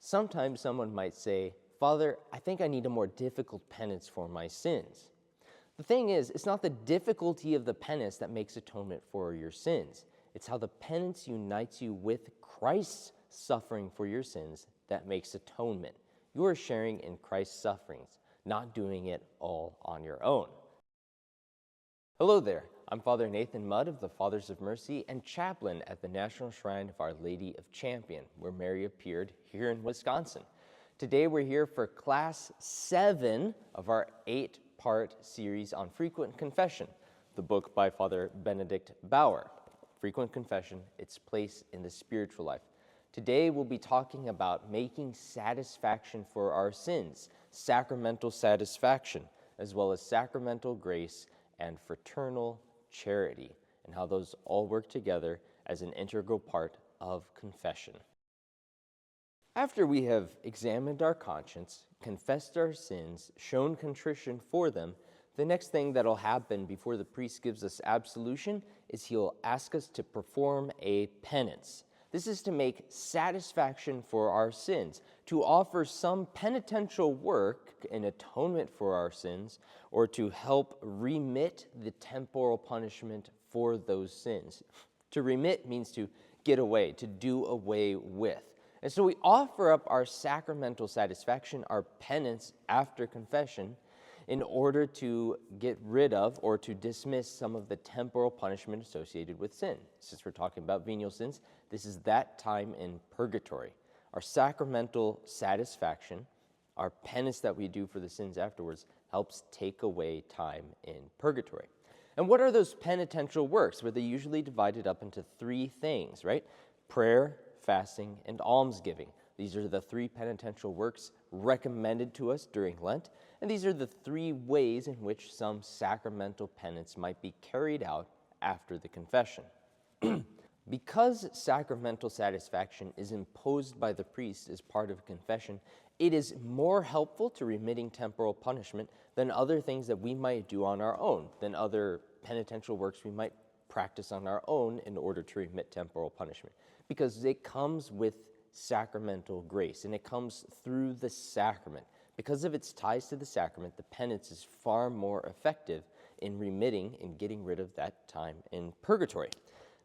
Sometimes someone might say, "Father, I think I need a more difficult penance for my sins." The thing is, it's not the difficulty of the penance that makes atonement for your sins. It's how the penance unites you with Christ's suffering for your sins that makes atonement. You are sharing in Christ's sufferings, not doing it all on your own. Hello there. I'm Father Nathan Mudd of the Fathers of Mercy and chaplain at the National Shrine of Our Lady of Champion, where Mary appeared here in Wisconsin. Today we're here for Class 7 of our 8-part series on Frequent Confession, the book by Father Benedict Baur. Frequent Confession, its place in the spiritual life. Today we'll be talking about making satisfaction for our sins, sacramental satisfaction, as well as sacramental grace and fraternal charity, and how those all work together as an integral part of confession. After we have examined our conscience, confessed our sins, shown contrition for them, the next thing that'll happen before the priest gives us absolution is he'll ask us to perform a penance. This is to make satisfaction for our sins, to offer some penitential work in atonement for our sins, or to help remit the temporal punishment for those sins. To remit means to get away, to do away with. And so we offer up our sacramental satisfaction, our penance after confession, in order to get rid of or to dismiss some of the temporal punishment associated with sin. Since we're talking about venial sins, this is that time in purgatory. Our sacramental satisfaction, our penance that we do for the sins afterwards, helps take away time in purgatory. And what are those penitential works? Well, they're usually divided up into 3 things, right? Prayer, fasting, and almsgiving. These are the 3 penitential works recommended to us during Lent, and these are the 3 ways in which some sacramental penance might be carried out after the confession. Because sacramental satisfaction is imposed by the priest as part of confession, it is more helpful to remitting temporal punishment than other things that we might do on our own, than other penitential works we might practice on our own in order to remit temporal punishment, because it comes with sacramental grace, and it comes through the sacrament. Because of its ties to the sacrament, the penance is far more effective in remitting and getting rid of that time in purgatory.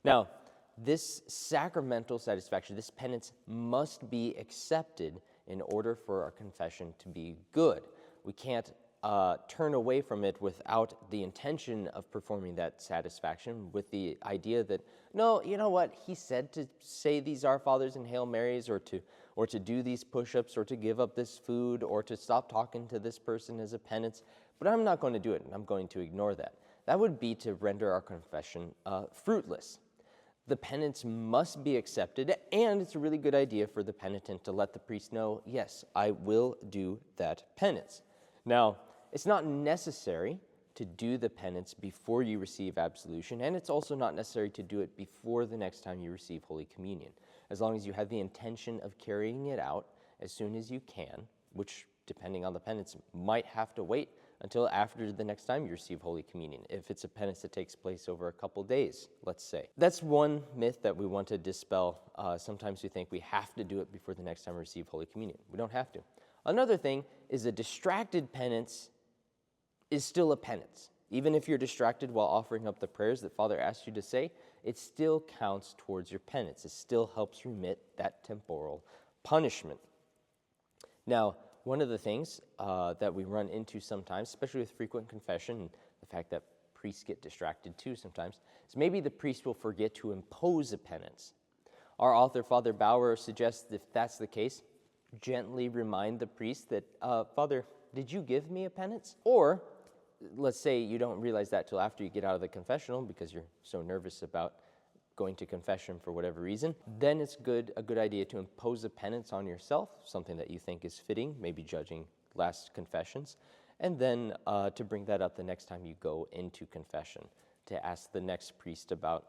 Now, this sacramental satisfaction, this penance must be accepted in order for our confession to be good. We can't turn away from it without the intention of performing that satisfaction, with the idea that, no, you know what, he said to say these Our Fathers and Hail Marys, or to do these push-ups, or to give up this food, or to stop talking to this person as a penance, but I'm not going to do it, and I'm going to ignore that. That would be to render our confession fruitless. The penance must be accepted, and it's a really good idea for the penitent to let the priest know, yes, I will do that penance. Now, it's not necessary to do the penance before you receive absolution, and it's also not necessary to do it before the next time you receive Holy Communion, as long as you have the intention of carrying it out as soon as you can, which, depending on the penance, might have to wait until after the next time you receive Holy Communion, if it's a penance that takes place over a couple days, let's say. That's one myth that we want to dispel. Sometimes we think we have to do it before the next time we receive Holy Communion. We don't have to. Another thing is a distracted penance is still a penance. Even if you're distracted while offering up the prayers that Father asked you to say, it still counts towards your penance. It still helps remit that temporal punishment. Now, one of the things that we run into sometimes, especially with frequent confession, and the fact that priests get distracted too sometimes, is maybe the priest will forget to impose a penance. Our author, Father Baur, suggests if that's the case, gently remind the priest that, Father, did you give me a penance? Or, let's say you don't realize that till after you get out of the confessional because you're so nervous about going to confession for whatever reason, then it's a good idea to impose a penance on yourself, something that you think is fitting, maybe judging last confessions, and then to bring that up the next time you go into confession, to ask the next priest about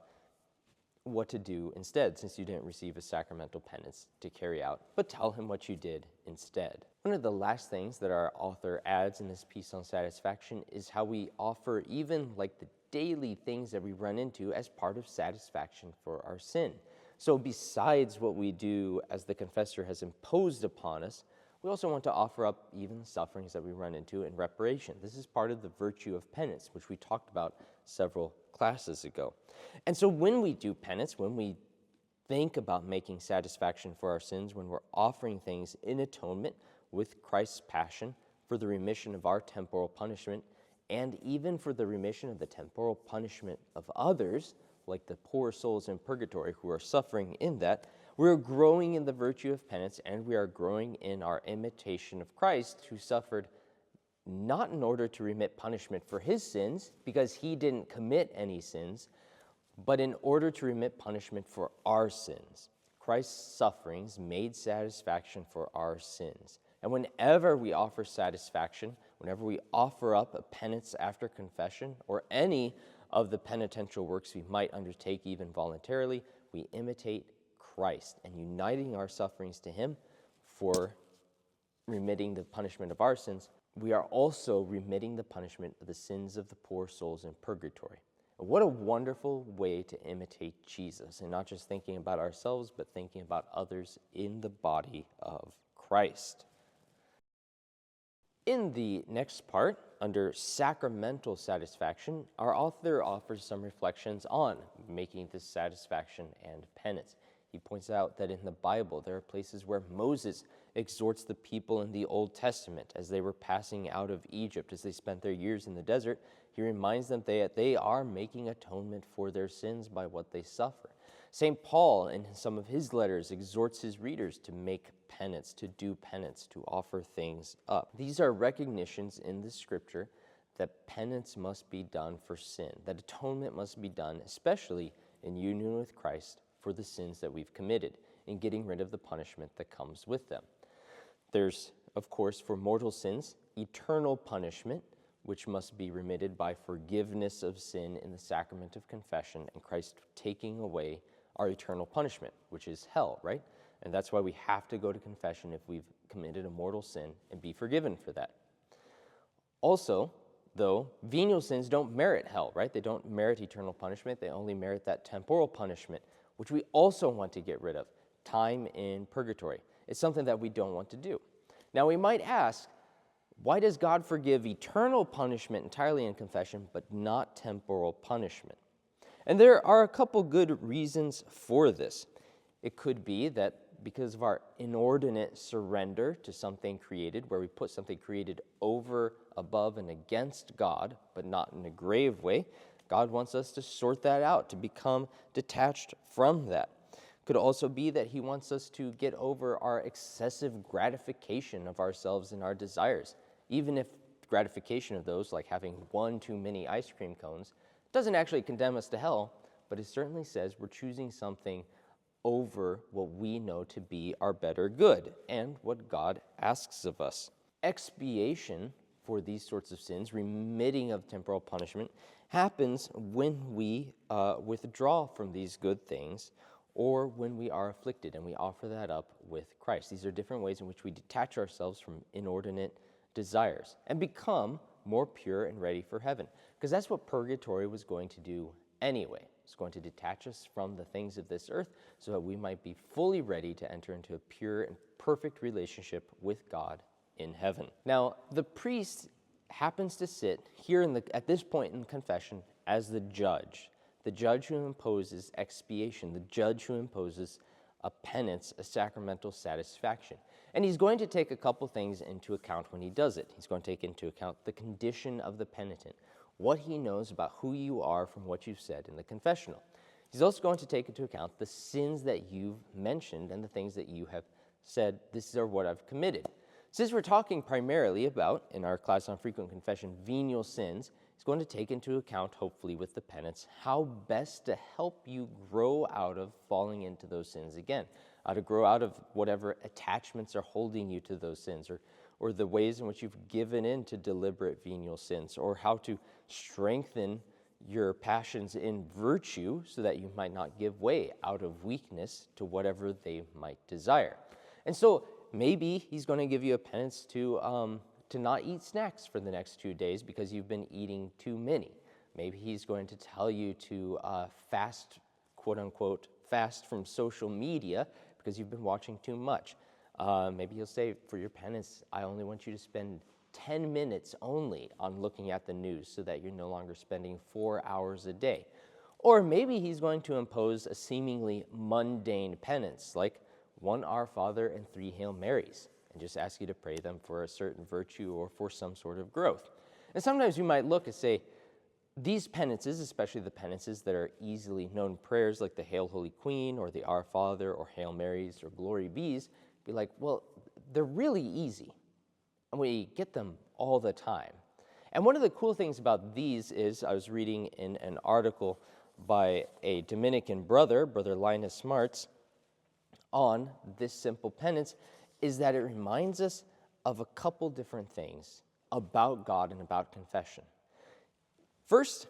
what to do instead, since you didn't receive a sacramental penance to carry out, but tell him what you did instead. One of the last things that our author adds in this piece on satisfaction is how we offer even like the daily things that we run into as part of satisfaction for our sin. So besides what we do as the confessor has imposed upon us, we also want to offer up even the sufferings that we run into in reparation. This is part of the virtue of penance, which we talked about several classes ago. And so when we do penance, when we think about making satisfaction for our sins, when we're offering things in atonement with Christ's passion for the remission of our temporal punishment, and even for the remission of the temporal punishment of others, like the poor souls in purgatory who are suffering in that, we're growing in the virtue of penance, and we are growing in our imitation of Christ, who suffered not in order to remit punishment for his sins, because he didn't commit any sins, but in order to remit punishment for our sins. Christ's sufferings made satisfaction for our sins. And whenever we offer satisfaction, whenever we offer up a penance after confession, or any of the penitential works we might undertake even voluntarily, we imitate Christ and uniting our sufferings to him for remitting the punishment of our sins. We are also remitting the punishment of the sins of the poor souls in purgatory. What a wonderful way to imitate Jesus, and not just thinking about ourselves, but thinking about others in the body of Christ. In the next part, under sacramental satisfaction, our author offers some reflections on making this satisfaction and penance. He points out that in the Bible, there are places where Moses exhorts the people in the Old Testament as they were passing out of Egypt, as they spent their years in the desert. He reminds them that they are making atonement for their sins by what they suffer. St. Paul, in some of his letters, exhorts his readers to make penance, to do penance, to offer things up. These are recognitions in the Scripture that penance must be done for sin, that atonement must be done, especially in union with Christ, for the sins that we've committed, in getting rid of the punishment that comes with them. There's, of course, for mortal sins, eternal punishment, which must be remitted by forgiveness of sin in the sacrament of confession, and Christ taking away our eternal punishment, which is hell, right? And that's why we have to go to confession if we've committed a mortal sin and be forgiven for that. Also, though, venial sins don't merit hell, right? They don't merit eternal punishment. They only merit that temporal punishment, which we also want to get rid of, time in purgatory. It's something that we don't want to do. Now, we might ask, why does God forgive eternal punishment entirely in confession, but not temporal punishment? And there are a couple good reasons for this. It could be that because of our inordinate surrender to something created, where we put something created over, above, and against God, but not in a grave way, God wants us to sort that out, to become detached from that. Could also be that he wants us to get over our excessive gratification of ourselves and our desires, even if gratification of those, like having one too many ice cream cones, doesn't actually condemn us to hell, but it certainly says we're choosing something over what we know to be our better good and what God asks of us. Expiation for these sorts of sins, remitting of temporal punishment, happens when we withdraw from these good things, or when we are afflicted and we offer that up with Christ. These are different ways in which we detach ourselves from inordinate desires and become more pure and ready for heaven. Because that's what purgatory was going to do anyway. It's going to detach us from the things of this earth so that we might be fully ready to enter into a pure and perfect relationship with God in heaven. Now, the priest happens to sit here at this point in confession as the judge who imposes expiation, the judge who imposes a penance, a sacramental satisfaction. And he's going to take a couple things into account when he does it. He's going to take into account the condition of the penitent, what he knows about who you are from what you've said in the confessional. He's also going to take into account the sins that you've mentioned and the things that you have said, this is what I've committed. Since we're talking primarily about, in our class on frequent confession, venial sins, he's going to take into account, hopefully with the penance, how best to help you grow out of falling into those sins again, how to grow out of whatever attachments are holding you to those sins, or the ways in which you've given in to deliberate venial sins, or how to strengthen your passions in virtue so that you might not give way out of weakness to whatever they might desire. And so maybe he's going to give you a penance to not eat snacks for the next 2 days because you've been eating too many. Maybe he's going to tell you to fast, quote unquote, fast from social media because you've been watching too much. Maybe he'll say, for your penance, I only want you to spend 10 minutes only on looking at the news so that you're no longer spending 4 hours a day. Or maybe he's going to impose a seemingly mundane penance, like 1 Our Father and 3 Hail Marys, and just ask you to pray them for a certain virtue or for some sort of growth. And sometimes you might look and say, these penances, especially the penances that are easily known prayers like the Hail Holy Queen or the Our Father or Hail Marys or Glory Bees, be like, well, they're really easy, and we get them all the time. And one of the cool things about these is, I was reading in an article by a Dominican brother, Brother Linus Smarts, on this simple penance, is that it reminds us of a couple different things about God and about confession. First,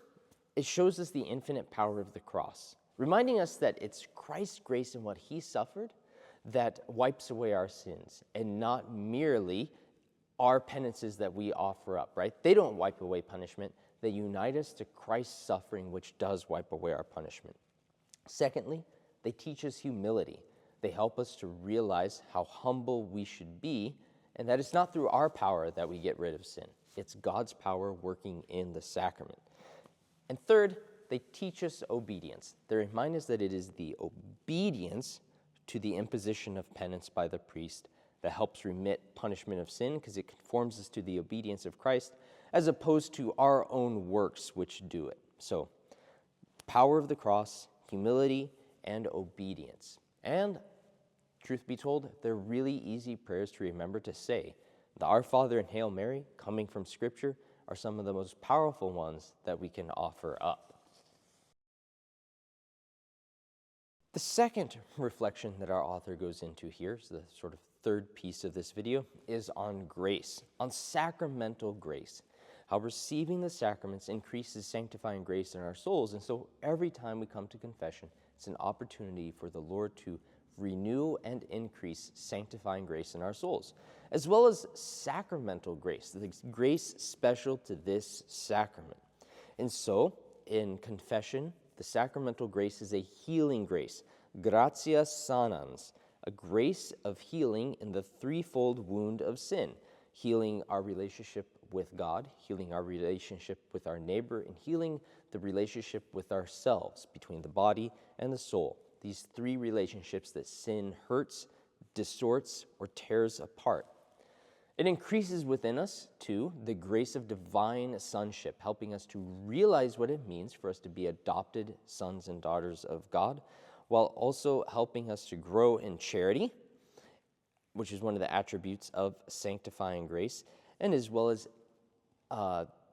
it shows us the infinite power of the cross, reminding us that it's Christ's grace and what he suffered that wipes away our sins, and not merely our penances that we offer up, right? They don't wipe away punishment. They unite us to Christ's suffering, which does wipe away our punishment. Secondly, they teach us humility. They help us to realize how humble we should be, and that it's not through our power that we get rid of sin. It's God's power working in the sacrament. And third, they teach us obedience. They remind us that it is the obedience to the imposition of penance by the priest that helps remit punishment of sin, because it conforms us to the obedience of Christ, as opposed to our own works which do it. So, power of the cross, humility, and obedience. And, truth be told, they're really easy prayers to remember to say. The Our Father and Hail Mary, coming from Scripture, are some of the most powerful ones that we can offer up. The second reflection that our author goes into here, so the sort of third piece of this video, is on grace, on sacramental grace. How receiving the sacraments increases sanctifying grace in our souls, and so every time we come to confession, it's an opportunity for the Lord to renew and increase sanctifying grace in our souls, as well as sacramental grace, the grace special to this sacrament. And so, in confession, the sacramental grace is a healing grace, gratia sanans, a grace of healing in the threefold wound of sin, healing our relationship with God, healing our relationship with our neighbor, and healing the relationship with ourselves, between the body and the soul. These three relationships that sin hurts, distorts, or tears apart. It increases within us, too, the grace of divine sonship, helping us to realize what it means for us to be adopted sons and daughters of God, while also helping us to grow in charity, which is one of the attributes of sanctifying grace, and as well as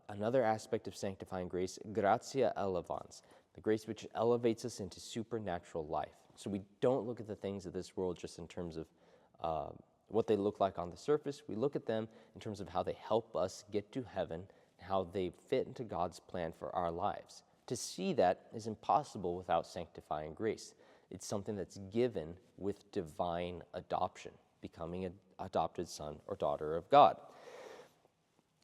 another aspect of sanctifying grace, gratia elevans, the grace which elevates us into supernatural life. So we don't look at the things of this world just in terms of what they look like on the surface. We look at them in terms of how they help us get to heaven, and how they fit into God's plan for our lives. To see that is impossible without sanctifying grace. It's something that's given with divine adoption, becoming an adopted son or daughter of God.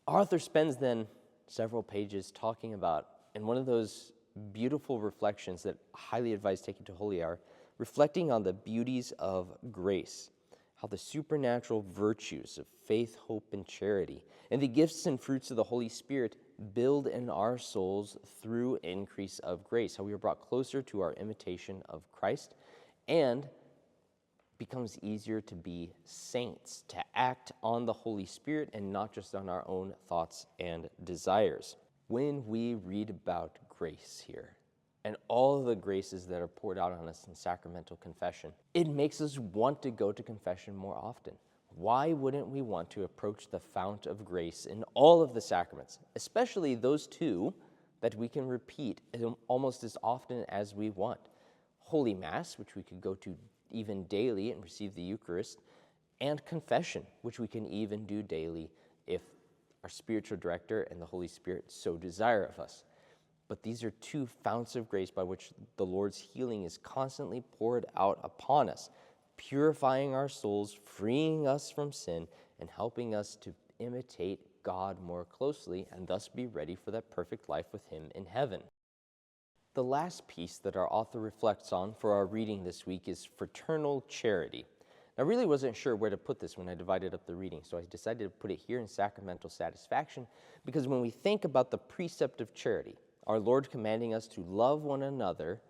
Arthur spends then several pages talking about, in one of those beautiful reflections that I highly advise taking to Holy Hour, reflecting on the beauties of grace, how the supernatural virtues of faith, hope, and charity, and the gifts and fruits of the Holy Spirit build in our souls through increase of grace, how we are brought closer to our imitation of Christ, and becomes easier to be saints, to act on the Holy Spirit and not just on our own thoughts and desires. When we read about grace here, and all of the graces that are poured out on us in sacramental confession, it makes us want to go to confession more often. Why wouldn't we want to approach the fount of grace in all of the sacraments, especially those two that we can repeat almost as often as we want? Holy Mass, which we could go to even daily and receive the Eucharist, and confession, which we can even do daily if our spiritual director and the Holy Spirit so desire of us. But these are two founts of grace by which the Lord's healing is constantly poured out upon us, purifying our souls, freeing us from sin, and helping us to imitate God more closely and thus be ready for that perfect life with Him in heaven. The last piece that our author reflects on for our reading this week is fraternal charity. I really wasn't sure where to put this when I divided up the reading, so I decided to put it here in sacramental satisfaction, because when we think about the precept of charity, our Lord commanding us to love one another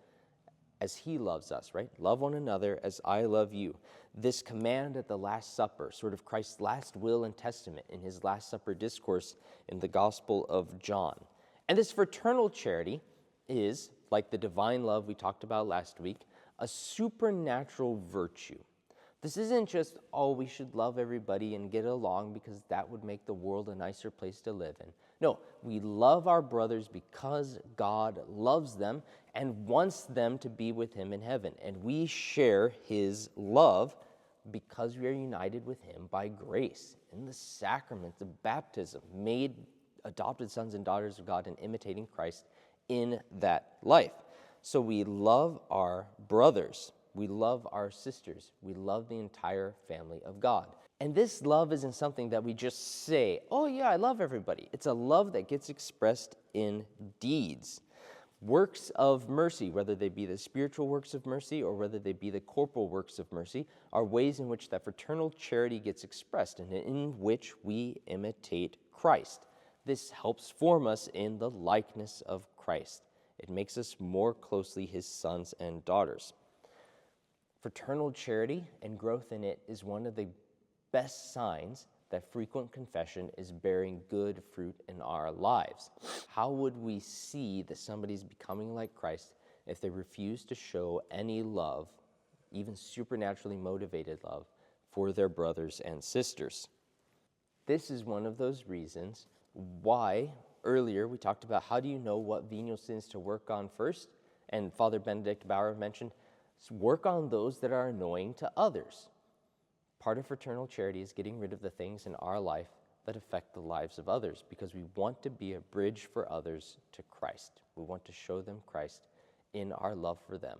as he loves us, right? Love one another as I love you. This command at the Last Supper, sort of Christ's last will and testament in his Last Supper discourse in the Gospel of John. And this fraternal charity is, like the divine love we talked about last week, a supernatural virtue. This isn't just, oh, we should love everybody and get along because that would make the world a nicer place to live in. No, we love our brothers because God loves them and wants them to be with him in heaven. And we share his love because we are united with him by grace in the sacrament of baptism, made adopted sons and daughters of God and imitating Christ in that life. So we love our brothers. We love our sisters. We love the entire family of God. And this love isn't something that we just say, oh yeah, I love everybody. It's a love that gets expressed in deeds. Works of mercy, whether they be the spiritual works of mercy or whether they be the corporal works of mercy, are ways in which that fraternal charity gets expressed and in which we imitate Christ. This helps form us in the likeness of Christ. It makes us more closely his sons and daughters. Fraternal charity and growth in it is one of the best signs that frequent confession is bearing good fruit in our lives. How would we see that somebody's becoming like Christ if they refuse to show any love, even supernaturally motivated love, for their brothers and sisters? This is one of those reasons why earlier we talked about how do you know what venial sins to work on first, and Father Benedict Baur mentioned work on those that are annoying to others. Part of fraternal charity is getting rid of the things in our life that affect the lives of others, because we want to be a bridge for others to Christ. We want to show them Christ in our love for them.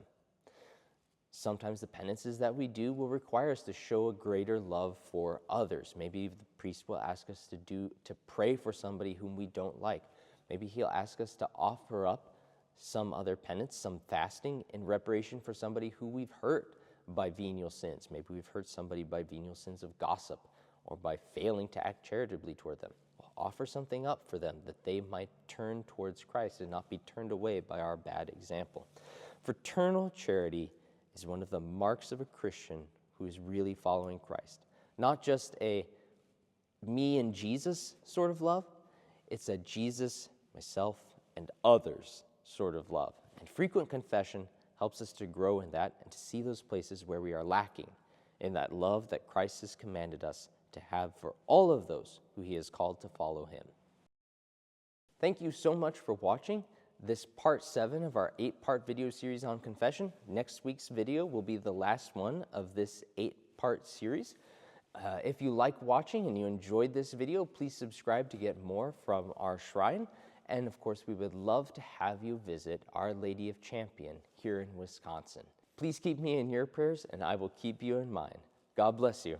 Sometimes the penances that we do will require us to show a greater love for others. Maybe the priest will ask us to pray for somebody whom we don't like. Maybe he'll ask us to offer up some other penance, some fasting in reparation for somebody who we've hurt by venial sins. Maybe we've hurt somebody by venial sins of gossip or by failing to act charitably toward them. We'll offer something up for them that they might turn towards Christ and not be turned away by our bad example. Fraternal charity is one of the marks of a Christian who is really following Christ. Not just a me and Jesus sort of love, it's a Jesus, myself, and others sort of love. And frequent confession helps us to grow in that and to see those places where we are lacking in that love that Christ has commanded us to have for all of those who he has called to follow him. Thank you so much for watching this part 7 of our 8-part video series on confession. Next week's video will be the last one of this 8-part series. If you like watching and you enjoyed this video, please subscribe to get more from our shrine. And of course, we would love to have you visit Our Lady of Champion here in Wisconsin. Please keep me in your prayers, and I will keep you in mine. God bless you.